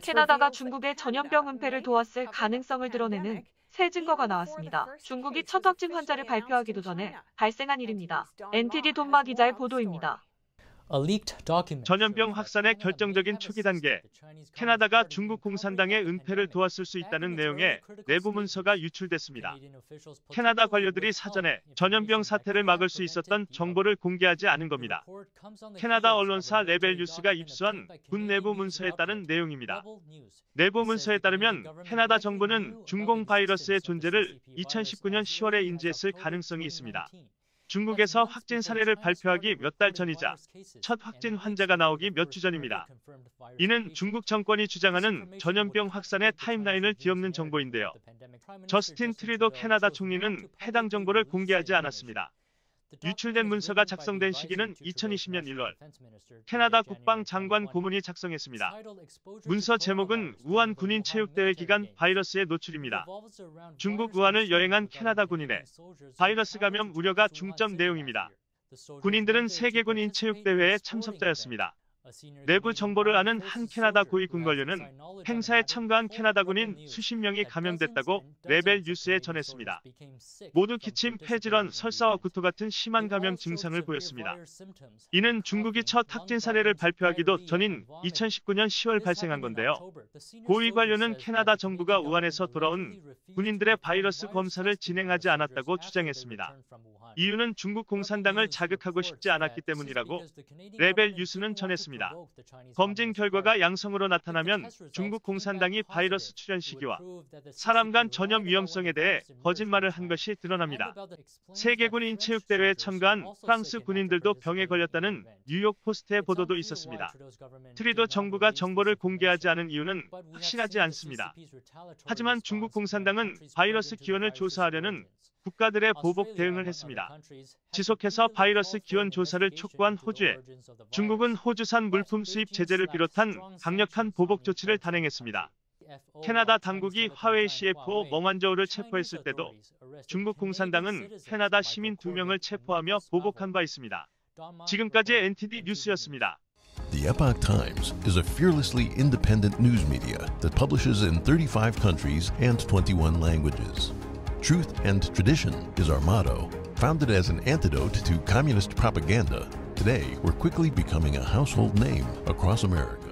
캐나다가 중국의 전염병 은폐를 도왔을 가능성을 드러내는 새 증거가 나왔습니다. 중국이 첫 확진 환자를 발표하기도 전에 발생한 일입니다. NTD 돈마 기자의 보도입니다. 전염병 확산의 결정적인 초기 단계, 캐나다가 중국 공산당의 은폐를 도왔을 수 있다는 내용의 내부 문서가 유출됐습니다. 캐나다 관료들이 사전에 전염병 사태를 막을 수 있었던 정보를 공개하지 않은 겁니다. 캐나다 언론사 레벨 뉴스가 입수한 군 내부 문서에 따른 내용입니다. 내부 문서에 따르면 캐나다 정부는 중공 바이러스의 존재를 2019년 10월에 인지했을 가능성이 있습니다. 중국에서 확진 사례를 발표하기 몇 달 전이자 첫 확진 환자가 나오기 몇 주 전입니다. 이는 중국 정권이 주장하는 전염병 확산의 타임라인을 뒤엎는 정보인데요. 저스틴 트리도 캐나다 총리는 해당 정보를 공개하지 않았습니다. 유출된 문서가 작성된 시기는 2020년 1월. 캐나다 국방장관 고문이 작성했습니다. 문서 제목은 우한 군인체육대회 기간 바이러스의 노출입니다. 중국 우한을 여행한 캐나다 군인의 바이러스 감염 우려가 중점 내용입니다. 군인들은 세계군 인체육대회의 참석자였습니다. 내부 정보를 아는 한 캐나다 고위 군관료는 행사에 참가한 캐나다 군인 수십 명이 감염됐다고 레벨 뉴스에 전했습니다. 모두 기침, 폐질환, 설사와 구토 같은 심한 감염 증상을 보였습니다. 이는 중국이 첫 확진 사례를 발표하기도 전인 2019년 10월 발생한 건데요. 고위 관료는 캐나다 정부가 우한에서 돌아온 군인들의 바이러스 검사를 진행하지 않았다고 주장했습니다. 이유는 중국 공산당을 자극하고 싶지 않았기 때문이라고 레벨 뉴스는 전했습니다. 검진 결과가 양성으로 나타나면 중국 공산당이 바이러스 출현 시기와 사람 간 전염 위험성에 대해 거짓말을 한 것이 드러납니다. 세계군 인체육대회에 참가한 프랑스 군인들도 병에 걸렸다는 뉴욕 포스트의 보도도 있었습니다. 트리도 정부가 정보를 공개하지 않은 이유는 확실하지 않습니다. 하지만 중국 공산당은 바이러스 기원을 조사하려는 국가들의 보복 대응을 했습니다. 지속해서 바이러스 기원 조사를 촉구한 호주에 중국은 호주산 물품 수입 제재를 비롯한 강력한 보복 조치를 단행했습니다. 캐나다 당국이 화웨이 CFO 멍완저우를 체포했을 때도 중국 공산당은 캐나다 시민 2명을 체포하며 보복한 바 있습니다. 지금까지 NTD 뉴스였습니다. The Epoch Times is a fearlessly independent news media that publishes in 35 countries and 21 languages. Truth and tradition is our motto. Founded as an antidote to communist propaganda, today we're quickly becoming a household name across America.